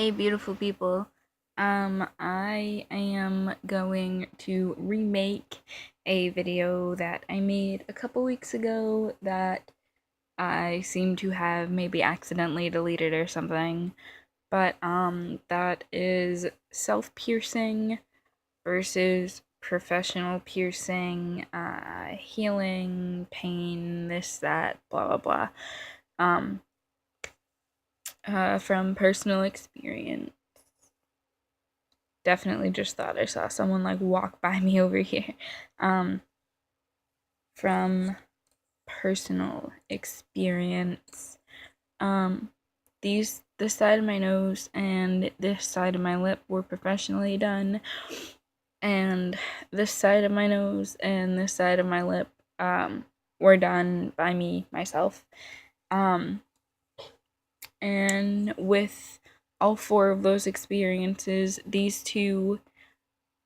Hey, beautiful people. I am going to remake a video that I made a couple weeks ago that I seem to have maybe accidentally deleted or something. But, that is self-piercing versus professional piercing, healing, pain, this, that, blah, blah, blah. Um, from personal experience. Definitely just thought I saw someone like walk by me over here. Um, from personal experience. Um, this side of my nose and this side of my lip were professionally done, and this side of my nose and this side of my lip were done by me myself. Um, and with all four of those experiences, these two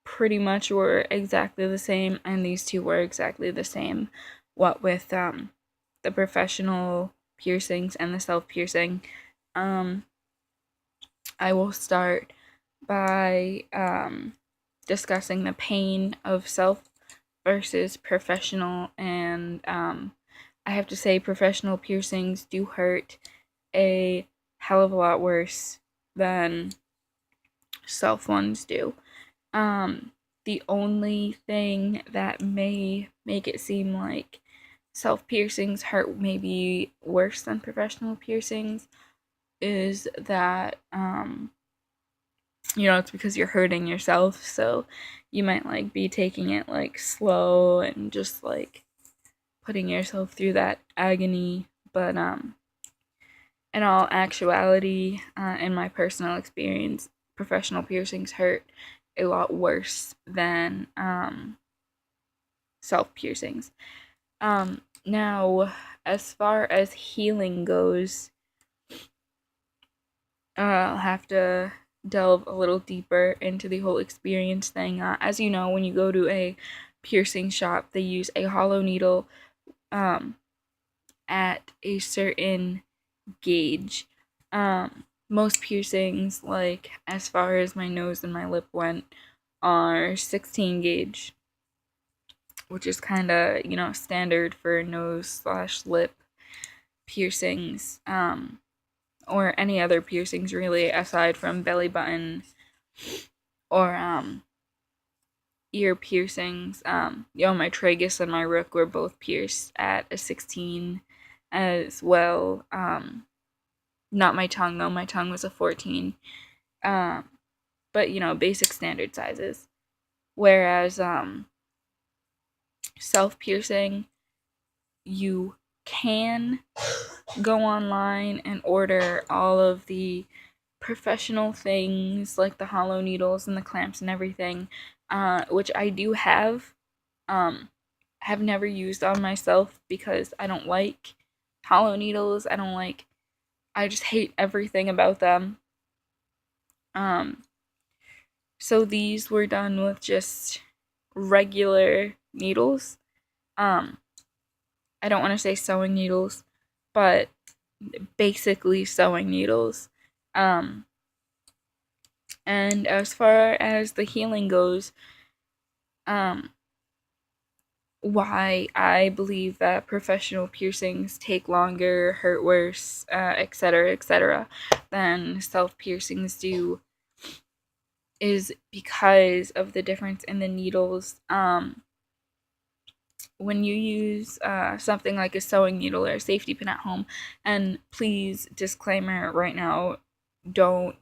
pretty much were exactly the same, and these two were exactly the same. What with the professional piercings and the self piercing. I will start by discussing the pain of self versus professional, and I have to say, professional piercings do hurt a hell of a lot worse than self ones do. The only thing that may make it seem like self piercings hurt maybe worse than professional piercings is that, it's because you're hurting yourself, so you might like be taking it like slow and just like putting yourself through that agony. But, in all actuality, in my personal experience, professional piercings hurt a lot worse than self piercings. Now, as far as healing goes, I'll have to delve a little deeper into the whole experience thing. As you know, when you go to a piercing shop, they use a hollow needle um, at a certain gauge. Most piercings, like as far as my nose and my lip went, are 16 gauge, which is kind of, standard for nose slash lip piercings, or any other piercings really, aside from belly button or ear piercings. My tragus and my rook were both pierced at a 16 as well. Not my tongue though. My tongue was a 14. But basic standard sizes. Whereas self piercing, you can go online and order all of the professional things like the hollow needles and the clamps and everything, which I do have. Have never used on myself because I don't like hollow needles. I just hate everything about them. So these were done with just regular needles. I don't want to say sewing needles, but basically sewing needles. And as far as the healing goes, why I believe that professional piercings take longer, hurt worse, etc., than self piercings do is because of the difference in the needles. When you use something like a sewing needle or a safety pin at home, and please, disclaimer right now, don't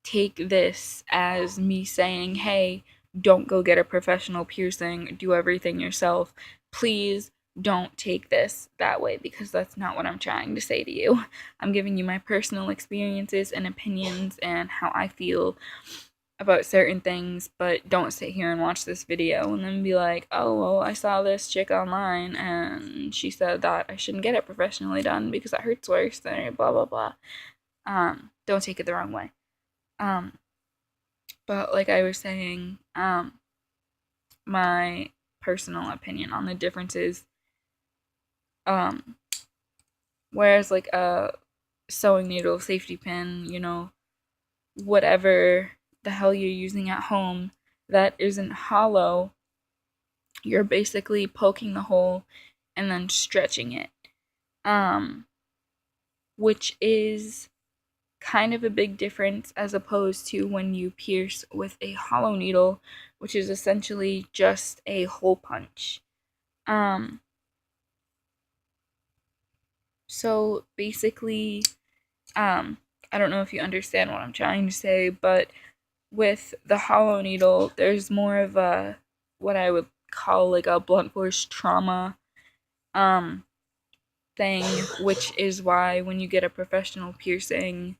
take this as me saying, hey, don't go get a professional piercing, do everything yourself. Please don't take this that way, because that's not what I'm trying to say to you. I'm giving you my personal experiences and opinions and how I feel about certain things, but don't sit here and watch this video and then be like, oh, well, I saw this chick online and she said that I shouldn't get it professionally done because it hurts worse than blah, blah, blah. Don't take it the wrong way. But like I was saying, my personal opinion on the differences, whereas like a sewing needle, safety pin, whatever the hell you're using at home that isn't hollow, you're basically poking the hole and then stretching it. Um, which is kind of a big difference as opposed to when you pierce with a hollow needle, which is essentially just a hole punch. Um, so basically, I don't know if you understand what I'm trying to say, but with the hollow needle, there's more of a what I would call like a blunt force trauma um thing, which is why when you get a professional piercing,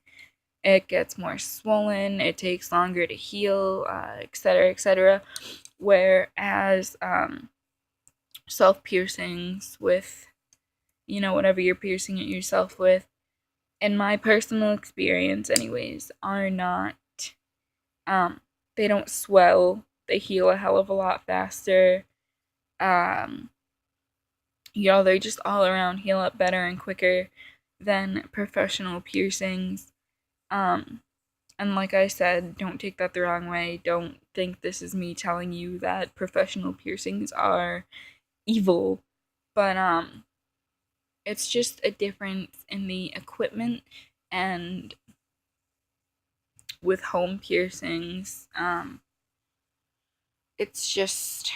it gets more swollen, it takes longer to heal, etc., etc. Whereas self piercings with, whatever you're piercing it yourself with, in my personal experience, anyways, are not, um, they don't swell, they heal a hell of a lot faster. Um, they just all around heal up better and quicker than professional piercings. Um, And like I said, don't take that the wrong way. Don't think this is me telling you that professional piercings are evil. But it's just a difference in the equipment, and with home piercings, it's just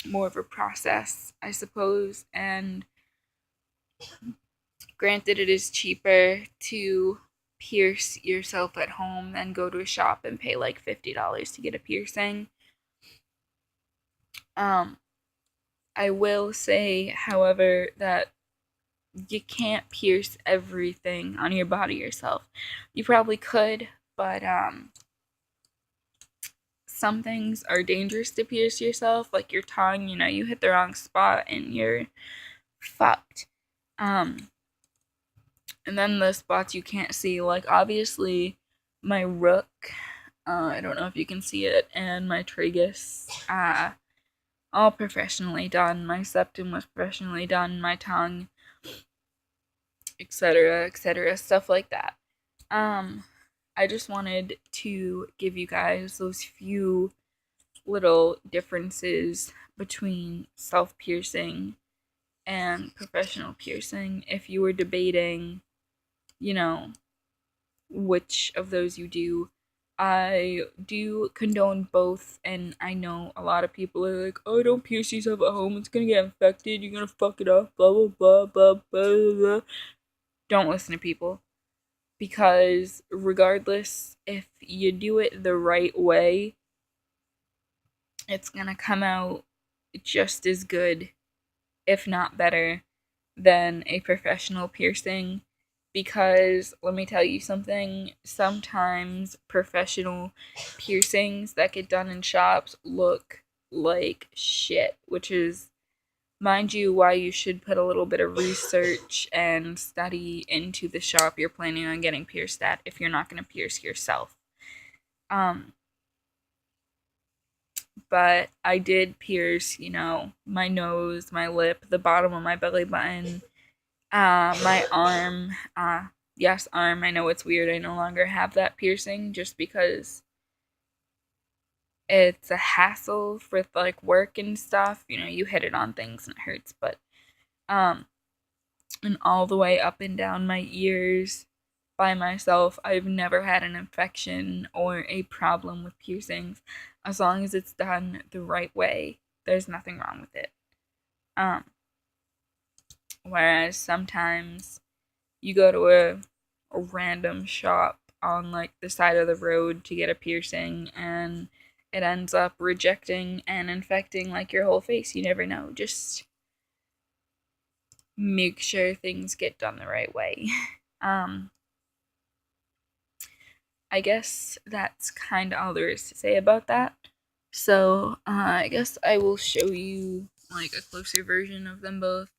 more of a process, I suppose. And granted, it is cheaper to pierce yourself at home than go to a shop and pay like $50 to get a piercing. Um, I will say, however, that you can't pierce everything on your body yourself. You probably could, but some things are dangerous to pierce yourself, like your tongue. You hit the wrong spot and you're fucked. Um, and then the spots you can't see, like obviously my rook. I don't know if you can see it, and my tragus. All professionally done. My septum was professionally done. My tongue, etc., etc., stuff like that. Um, I just wanted to give you guys those few little differences between self piercing and professional piercing. If you were debating, you know, which of those you do, I do condone both, and I know a lot of people are like, "Oh, don't pierce yourself at home. It's gonna get infected. You're gonna fuck it up." Blah blah blah blah blah blah. Don't listen to people, because regardless, if you do it the right way, it's gonna come out just as good, if not better, than a professional piercing. Because let me tell you something, sometimes professional piercings that get done in shops look like shit, which is, mind you, why you should put a little bit of research and study into the shop you're planning on getting pierced at if you're not going to pierce yourself. Um, but I did pierce, my nose, my lip, the bottom of my belly button, my arm. Yes, arm. I know it's weird. I no longer have that piercing just because it's a hassle for like work and stuff. You hit it on things and it hurts. But um, and all the way up and down my ears by myself, I've never had an infection or a problem with piercings. As long as it's done the right way, there's nothing wrong with it. Um, Whereas sometimes you go to a random shop on like the side of the road to get a piercing, and it ends up rejecting and infecting like your whole face. You never know. Just make sure things get done the right way. um I guess that's kind of all there is to say about that. So I guess I will show you like a closer version of them both.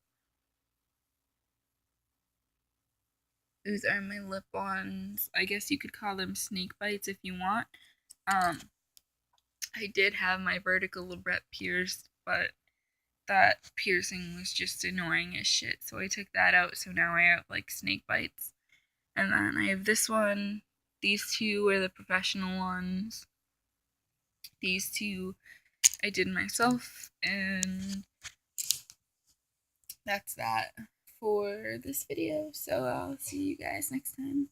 These are my lip ones. I guess you could call them snake bites if you want. um I did have my vertical labret pierced, but that piercing was just annoying as shit, so I took that out, so now I have like snake bites. And then I have this one, These two were the professional ones. These two I did myself, and that's that for this video. So I'll see you guys next time.